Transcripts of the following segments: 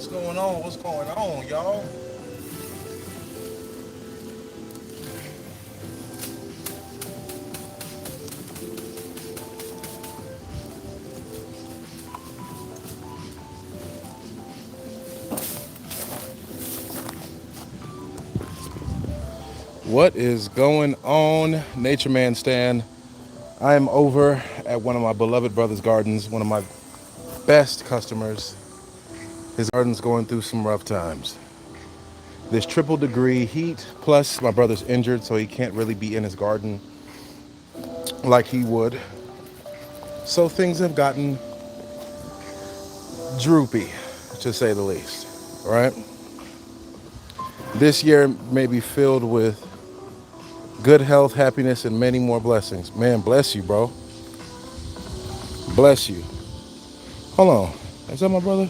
What's going on? What's going on, y'all? What is going on, Nature Man Stan? I am over at one of my beloved brother's gardens, one of my best customers. His garden's going through some rough times. There's triple degree heat, plus my brother's injured, so he can't really be in his garden like he would. So things have gotten droopy, to say the least, right? This year may be filled with good health, happiness, and many more blessings. Man, bless you, bro. Bless you. Hold on. Is that my brother?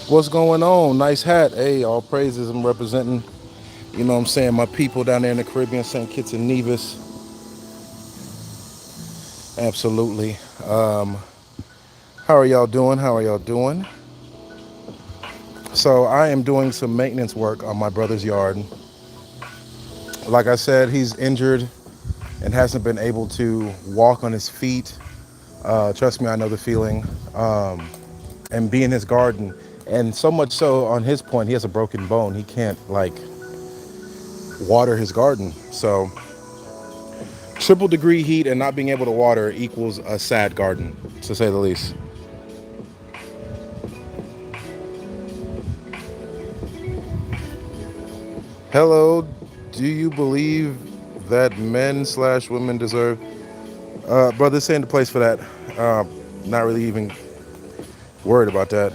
What's going on? Nice hat. Hey, all praises. I'm representing, you know what I'm saying, my people down there in the Caribbean, St. Kitts and Nevis. Absolutely. How are y'all doing? How are y'all doing? So I am doing some maintenance work on my brother's yard. Like I said, he's injured and hasn't been able to walk on his feet. Trust me, I know the feeling. And be in his garden. And so much so, on his point, he has a broken bone. He can't, like, water his garden. So Triple degree heat and not being able to water equals a sad garden, to say the least. Hello, do you believe that men slash women deserve? Brother, this ain't the place for that. Not really even worried about that.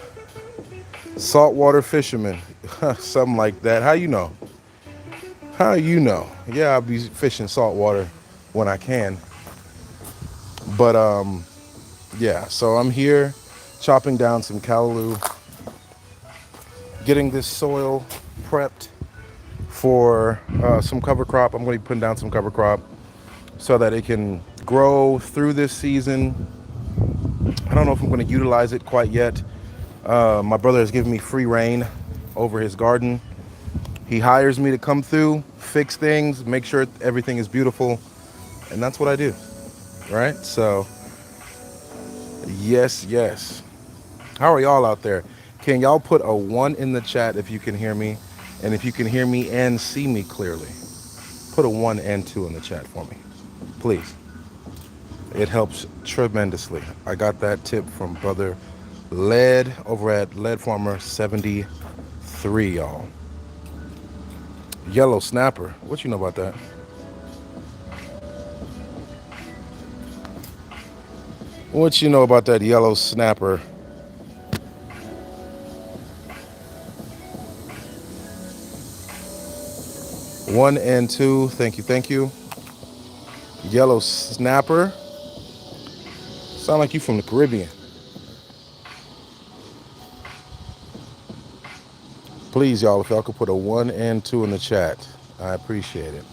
Saltwater fisherman, something like that. How you know? How you know? Yeah, I'll be fishing saltwater when I can. But yeah. So I'm here, chopping down some callaloo, getting this soil prepped for some cover crop. I'm going to be putting down some cover crop so that it can grow through this season. I don't know if I'm going to utilize it quite yet. My brother has given me free reign over his garden. He hires me to come through, fix things, make sure everything is beautiful, and that's what I do, right? So, yes, yes. How are y'all out there? Can y'all put a 1 in the chat if you can hear me? And if you can hear me and see me clearly, put a 1 and 2 in the chat for me, please. It helps tremendously. I got that tip from brother Lead over at Lead Farmer 73, y'all. Yellow snapper. What you know about that? What you know about that yellow snapper? One and two. Thank you. Thank you. Yellow snapper. Sound like you from the Caribbean. Please, y'all, if y'all could put a 1 and 2 in the chat, I appreciate it.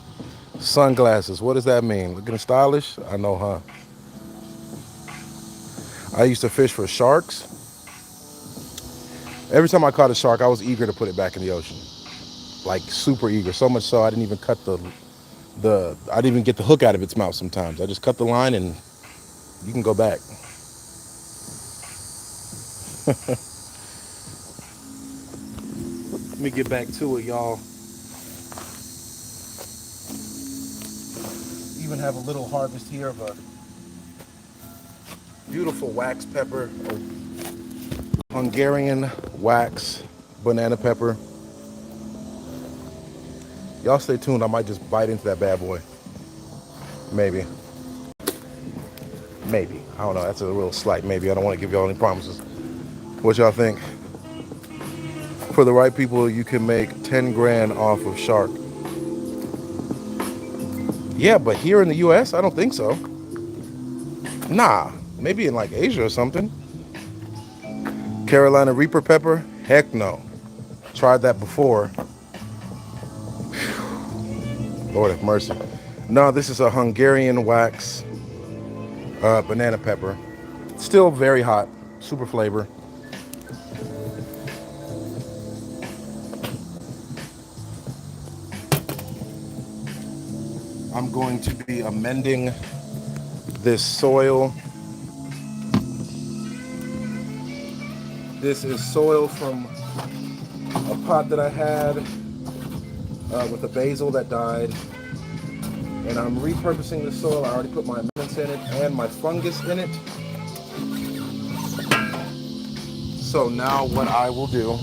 Sunglasses. What does that mean? Looking stylish? I know, huh? I used to fish for sharks. Every time I caught a shark, I was eager to put it back in the ocean. Like super eager. So much so I didn't even cut I didn't even get the hook out of its mouth sometimes. I just cut the line and you can go back. Let me get back to it, y'all. Even have a little harvest here of a beautiful wax pepper, Hungarian wax banana pepper. Y'all stay tuned. I might just bite into that bad boy. Maybe. Maybe. I don't know. That's a real slight maybe. I don't want to give y'all any promises. What y'all think? For the right people, you can make 10 grand off of shark. Yeah, but here in the US, I don't think so. Nah, maybe in like Asia or something. Carolina Reaper pepper? Heck no. Tried that before. Lord have mercy. No, this is a Hungarian wax banana pepper. Still very hot, super flavor. I'm going to be amending this soil. This is soil from a pot that I had with a basil that died. And I'm repurposing the soil. I already put my amendments in it and my fungus in it. So now what I will do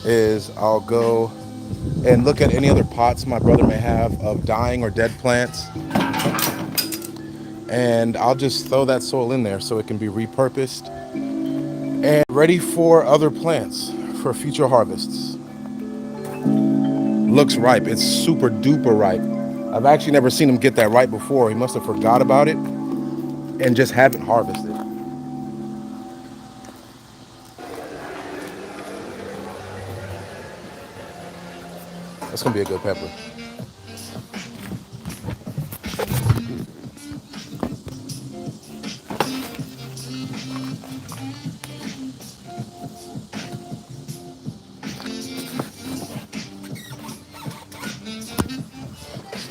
is I'll go and look at any other pots my brother may have of dying or dead plants. And I'll just throw that soil in there so it can be repurposed and ready for other plants for future harvests. Looks ripe. It's super duper ripe. I've actually never seen him get that ripe before. He must have forgot about it and just haven't harvested. That's gonna be a good pepper.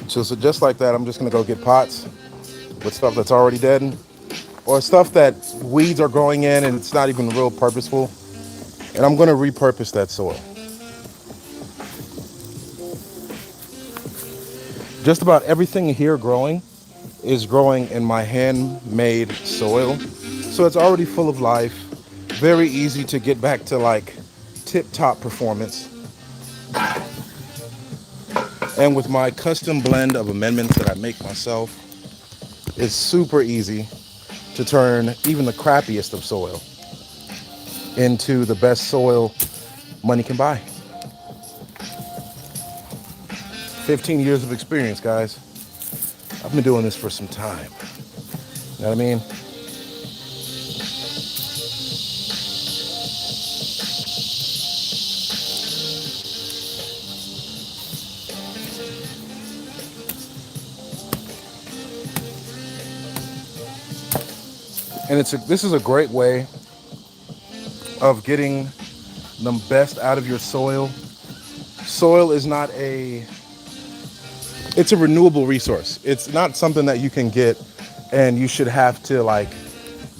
So just like that, I'm just gonna go get pots with stuff that's already dead or stuff that weeds are growing in and it's not even real purposeful. And I'm gonna repurpose that soil. Just about everything here growing is growing in my handmade soil. So it's already full of life, very easy to get back to like tip top performance. And with my custom blend of amendments that I make myself, it's super easy to turn even the crappiest of soil into the best soil money can buy. 15 years of experience, guys. I've been doing this for some time. You know what I mean? And this is a great way of getting the best out of your soil. Soil is not it's a renewable resource. It's not something that you can get and you should have to like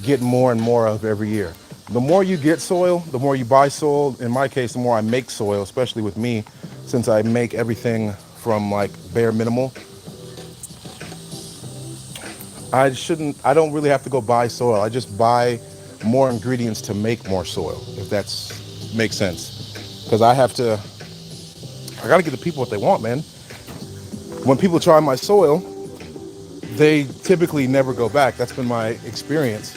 get more and more of every year. The more you get soil, the more you buy soil. In my case, the more I make soil, especially with me, since I make everything from like bare minimal. I don't really have to go buy soil. I just buy more ingredients to make more soil, if that's makes sense. Because I gotta give the people what they want, man. When people try my soil, they typically never go back. That's been my experience.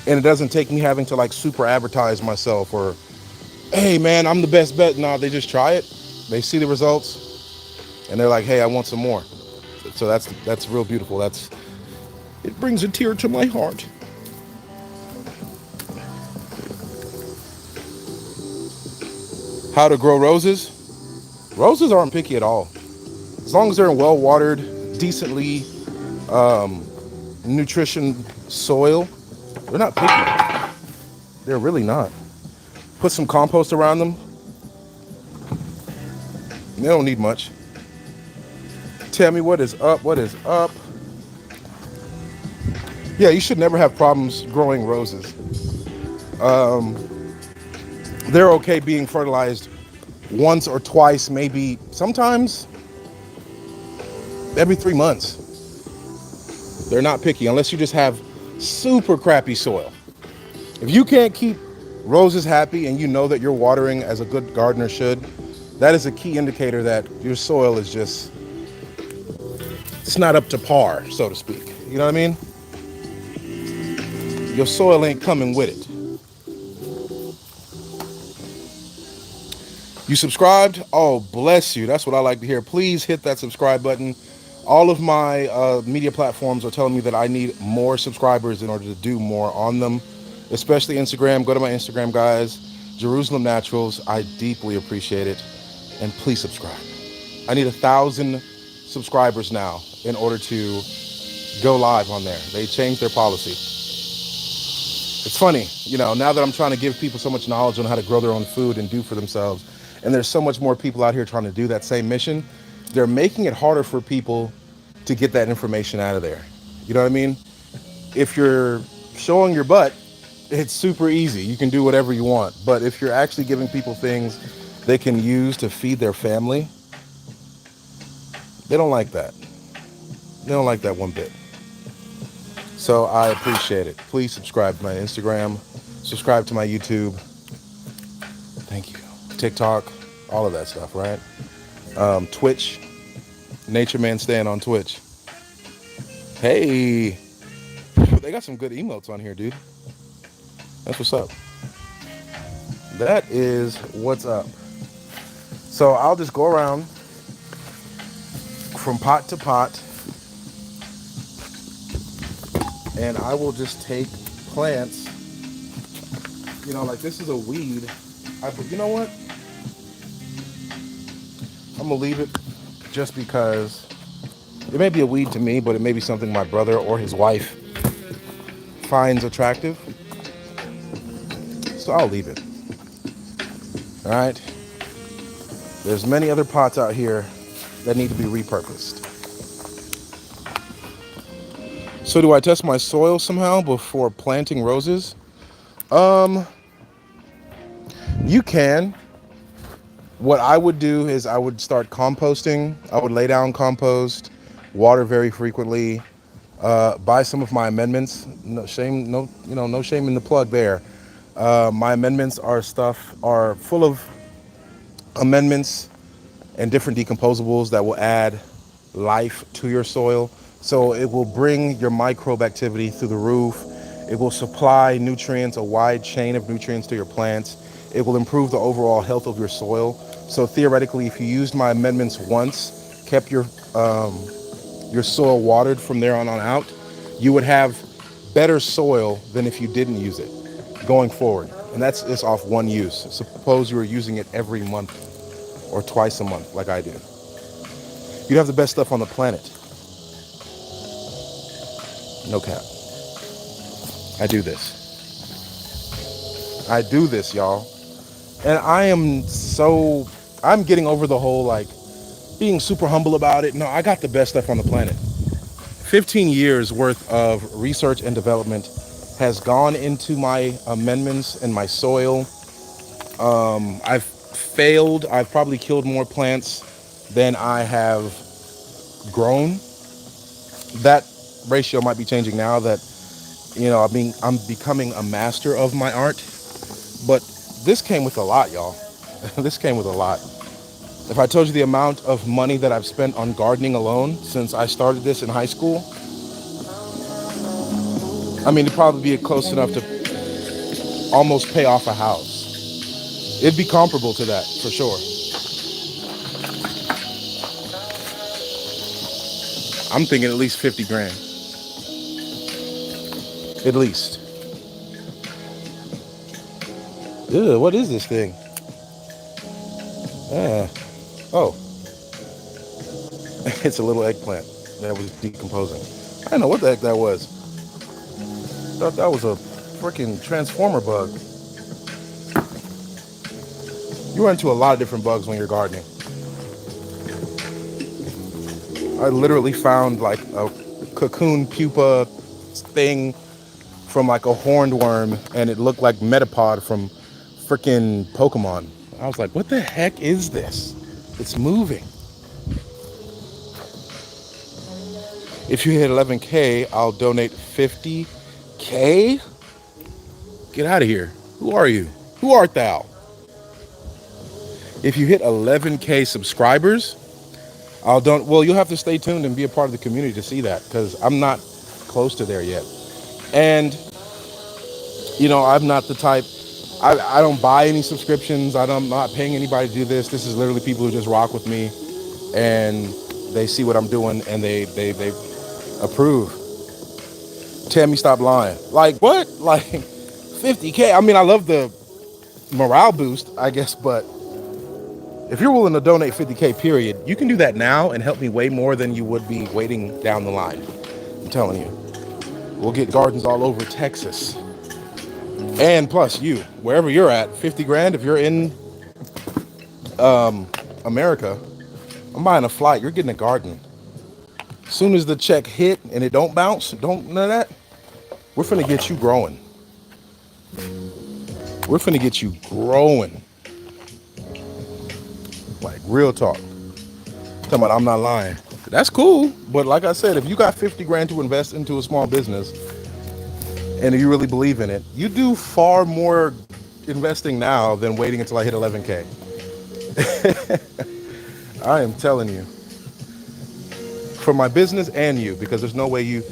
And it doesn't take me having to like super advertise myself or, hey man, I'm the best bet. No, they just try it. They see the results and they're like, hey, I want some more. So that's real beautiful. It brings a tear to my heart. How to grow roses? Roses aren't picky at all. As long as they're in well watered, decently nutrition soil, they're not picky. They're really not. Put some compost around them. They don't need much. Tell me what is up. What is up? Yeah, you should never have problems growing roses. They're okay being fertilized once or twice, maybe sometimes every 3 months. They're not picky unless you just have super crappy soil. If you can't keep roses happy and you know that you're watering as a good gardener should, that is a key indicator that your soil is just, it's not up to par, so to speak. You know what I mean? Your soil ain't coming with it. You subscribed? Oh, bless you. That's what I like to hear. Please hit that subscribe button. All of my media platforms are telling me that I need more subscribers in order to do more on them, especially Instagram. Go to my Instagram, guys. JerusalemNaturals. I deeply appreciate it. And please subscribe. I need 1,000 subscribers now in order to go live on there. They changed their policy. It's funny, now that I'm trying to give people so much knowledge on how to grow their own food and do for themselves, and there's so much more people out here trying to do that same mission, they're making it harder for people to get that information out of there. You know what I mean? If you're showing your butt, it's super easy. You can do whatever you want. But if you're actually giving people things they can use to feed their family, they don't like that. They don't like that one bit. So I appreciate it. Please subscribe to my Instagram, subscribe to my YouTube. Thank you. TikTok, all of that stuff, right? Twitch, Nature Man Stan on Twitch. Hey, they got some good emotes on here, dude. That's what's up. That is what's up. So I'll just go around from pot to pot, and I will just take plants. Like this is a weed. You know what? I'm gonna leave it just because it may be a weed to me, but it may be something my brother or his wife finds attractive. So I'll leave it. All right. There's many other pots out here that need to be repurposed. So do I test my soil somehow before planting roses? You can. What I would do is I would start composting. I would lay down compost, water very frequently, Buy some of my amendments. No shame, no shame in the plug there. My amendments are full of amendments and different decomposables that will add life to your soil. So it will bring your microbe activity through the roof. It will supply nutrients, a wide chain of nutrients to your plants. It will improve the overall health of your soil. So theoretically, if you used my amendments once, kept your soil watered from there on out, you would have better soil than if you didn't use it going forward. And that's just off one use. Suppose you were using it every month or twice a month like I do. You'd have the best stuff on the planet. No cap. I do this. I do this, y'all. And I'm getting over the whole like being super humble about it. No, I got the best stuff on the planet. 15 years worth of research and development has gone into my amendments and my soil. I've failed. I've probably killed more plants than I have grown. That ratio might be changing now that, I'm becoming a master of my art. But this came with a lot, y'all. This came with a lot. If I told you the amount of money that I've spent on gardening alone since I started this in high school, I mean, it'd probably be close enough to almost pay off a house. It'd be comparable to that, for sure. I'm thinking at least 50 grand. At least. Ew, what is this thing? Oh, it's a little eggplant that was decomposing. I didn't know what the heck that was. Thought that was a freaking transformer bug. You run into a lot of different bugs when you're gardening. I literally found like a cocoon pupa thing from like a horned worm, and it looked like Metapod from freaking Pokemon. I was like, what the heck is this? It's moving. If you hit 11K, I'll donate 50K? Get out of here. Who are you? Who art thou? If you hit 11K subscribers, well, you'll have to stay tuned and be a part of the community to see that, because I'm not close to there yet. And, I'm not the type, I don't buy any subscriptions. I'm not paying anybody to do this. This is literally people who just rock with me, and they see what I'm doing, and they approve. Tammy, stop lying. Like, what? Like, 50K? I mean, I love the morale boost, I guess, but if you're willing to donate 50K, period, you can do that now and help me way more than you would be waiting down the line. I'm telling you. We'll get gardens all over Texas. And plus you, wherever you're at, 50 grand, if you're in America, I'm buying a flight, you're getting a garden. As soon as the check hit and it don't bounce, none of that, we're finna get you growing. We're finna get you growing. Like, real talk. Talking about I'm not lying. That's cool, but like I said, if you got 50 grand to invest into a small business, and if you really believe in it, you do far more investing now than waiting until I hit 11K. I am telling you. For my business and you, because there's no way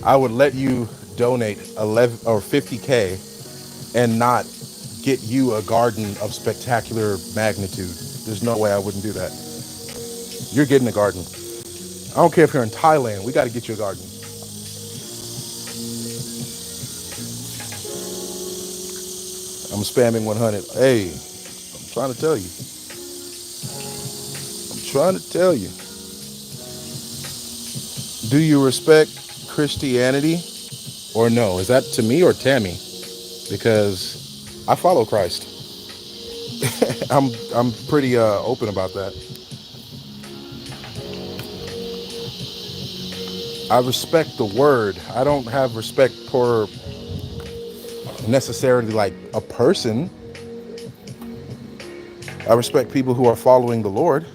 I would let you donate 11 or 50K and not get you a garden of spectacular magnitude. There's no way I wouldn't do that. You're getting a garden. I don't care if you're in Thailand, we got to get you a garden. I'm spamming 100. Hey, I'm trying to tell you. I'm trying to tell you. Do you respect Christianity or no? Is that to me or Tammy? Because I follow Christ. I'm pretty open about that. I respect the word. I don't have respect for necessarily like a person. I respect people who are following the Lord,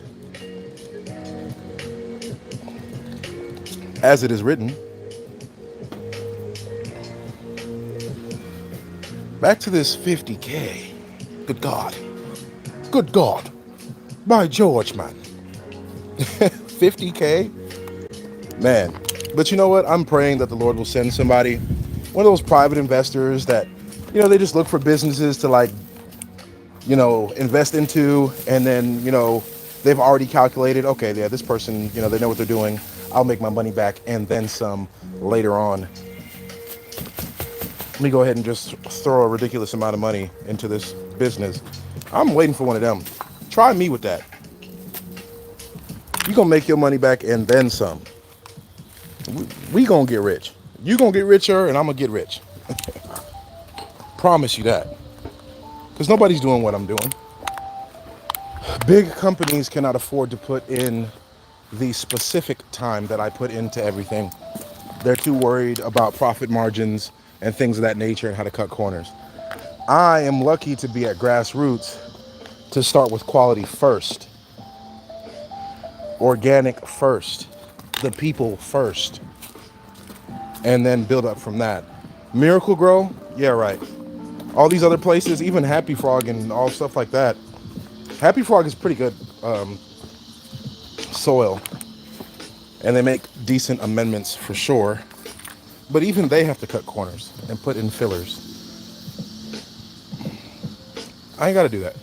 as it is written. Back to this 50K. Good God. Good God. By George, man. 50K? Man. But you know what? I'm praying that the Lord will send somebody, one of those private investors that, they just look for businesses to like, invest into, and then, they've already calculated, okay, yeah, this person, they know what they're doing. I'll make my money back and then some later on. Let me go ahead and just throw a ridiculous amount of money into this business. I'm waiting for one of them. Try me with that. You're going to make your money back and then some. We going to get rich. You going to get richer and I'm going to get rich. Promise you that. Because nobody's doing what I'm doing. Big companies cannot afford to put in the specific time that I put into everything. They're too worried about profit margins and things of that nature and how to cut corners. I am lucky to be at grassroots to start with quality first, organic first, the people first, and then build up from that. Miracle Grow, yeah, right. All these other places, even Happy Frog and all stuff like that. Happy Frog is pretty good soil, and they make decent amendments for sure. But even they have to cut corners and put in fillers. I ain't got to do that.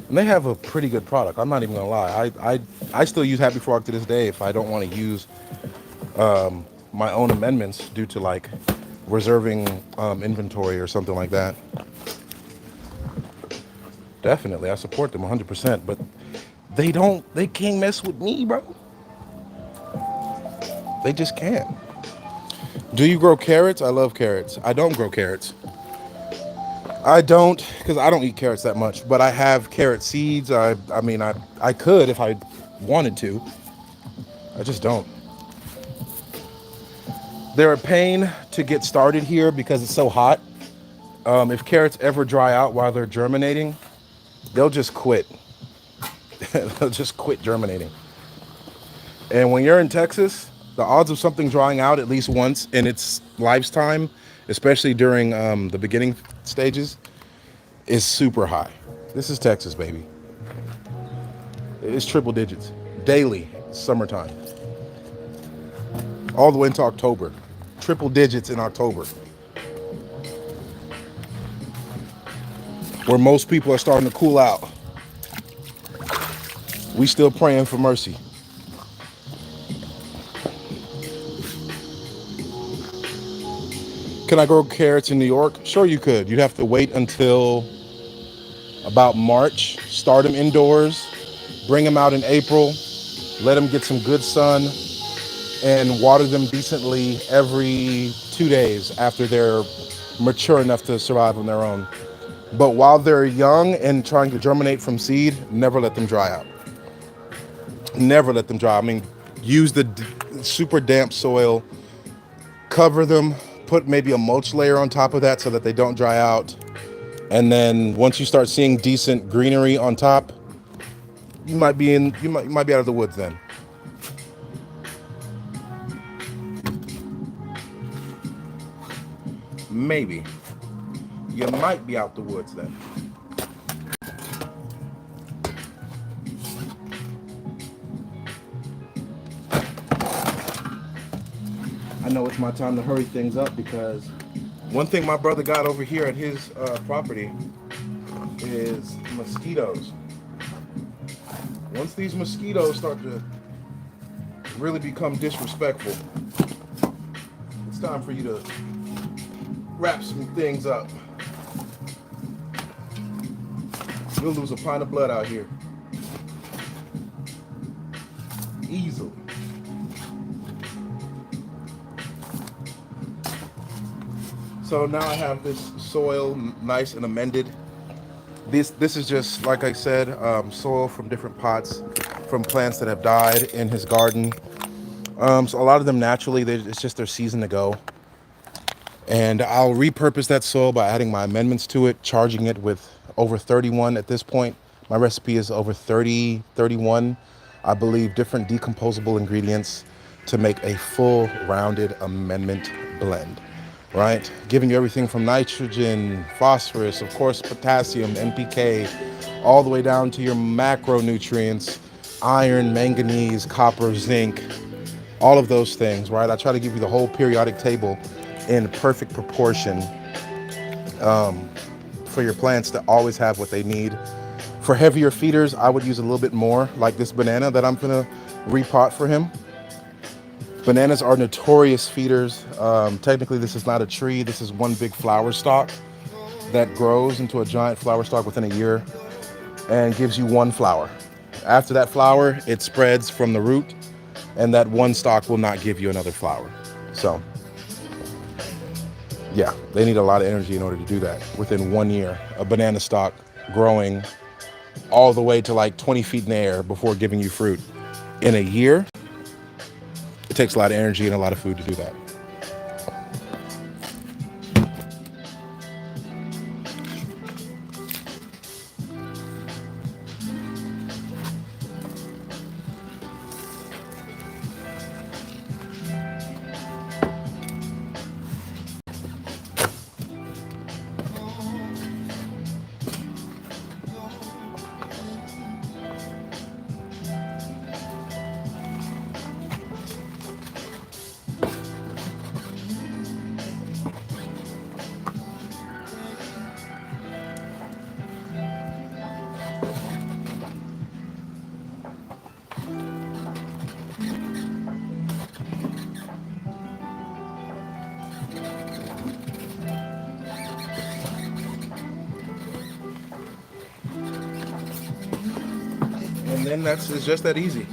And they have a pretty good product. I'm not even gonna lie. I still use Happy Frog to this day if I don't want to use my own amendments due to like reserving inventory or something like that. Definitely, I support them 100%. But they can't mess with me, bro. They just can't. Do you grow carrots? I love carrots. I don't grow carrots. I don't, because I don't eat carrots that much, but I have carrot seeds. I could if I wanted to. I just don't. They're a pain to get started here because it's so hot. If carrots ever dry out while they're germinating, they'll just quit. They'll just quit germinating. And when you're in Texas, the odds of something drying out at least once in its lifetime, especially during the beginning stages, is super high. This is Texas, baby. It's triple digits daily, summertime, all the way into October. Triple digits in October, where most people are starting to cool out. We still praying for mercy. Can I grow carrots in New York? Sure you could. You'd have to wait until about March, start them indoors, bring them out in April, let them get some good sun, and water them decently every 2 days after they're mature enough to survive on their own. But while they're young and trying to germinate from seed, never let them dry out. Never let them dry. I mean, use the super damp soil, cover them, put maybe a mulch layer on top of that so that they don't dry out. And then once you start seeing decent greenery on top, you might be out of the woods then. Maybe. You might be out the woods then. I know it's my time to hurry things up because one thing my brother got over here at his property is mosquitoes. Once these mosquitoes start to really become disrespectful, it's time for you to wrap some things up. You'll lose a pint of blood out here. Easily. So now I have this soil nice and amended. This is just, like I said, soil from different pots, from plants that have died in his garden. So a lot of them naturally, it's just their season to go. And I'll repurpose that soil by adding my amendments to it, charging it with over 31 at this point. My recipe is over 30, 31 I believe different decomposable ingredients to make a full rounded amendment blend, right? Giving you everything from nitrogen, phosphorus, of course, potassium, NPK, all the way down to your macronutrients, iron, manganese, copper, zinc, all of those things, right? I try to give you the whole periodic table in perfect proportion for your plants to always have what they need. For heavier feeders, I would use a little bit more, like this banana that I'm gonna repot for him. Bananas are notorious feeders. Technically, this is not a tree. This is one big flower stalk that grows into a giant flower stalk within a year and gives you one flower. After that flower, it spreads from the root, and that one stalk will not give you another flower. So yeah, they need a lot of energy in order to do that within 1 year. A banana stalk growing all the way to like 20 feet in the air before giving you fruit. In a year, it takes a lot of energy and a lot of food to do that. And then it's just that easy.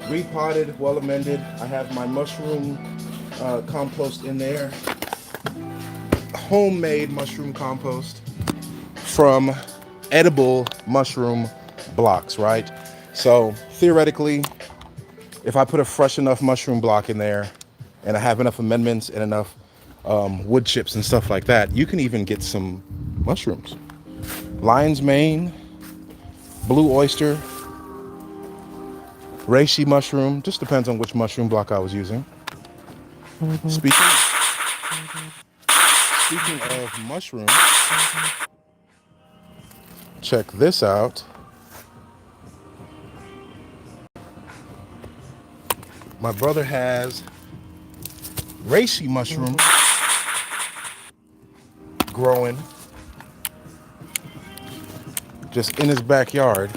Repotted, well amended. I have my mushroom compost in there. Homemade mushroom compost from edible mushroom blocks, right? So theoretically, if I put a fresh enough mushroom block in there and I have enough amendments and enough wood chips and stuff like that, you can even get some mushrooms. Lion's mane, blue oyster, reishi mushroom, just depends on which mushroom block I was using. Speaking of mushrooms, check this out. My brother has reishi mushroom growing just in his backyard.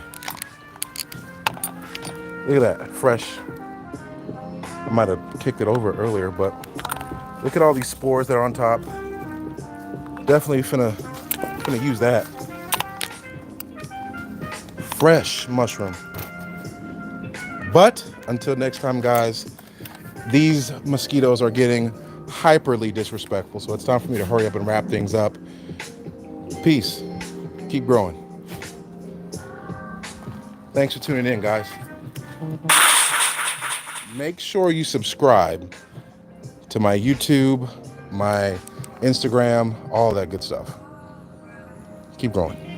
Look at that, fresh. I might have kicked it over earlier, but look at all these spores that are on top. Definitely finna use that. Fresh mushroom. But until next time, guys, these mosquitoes are getting hyperly disrespectful, so it's time for me to hurry up and wrap things up. Peace. Keep growing. Thanks for tuning in, guys. Make sure you subscribe to my YouTube, my Instagram, all that good stuff. Keep growing.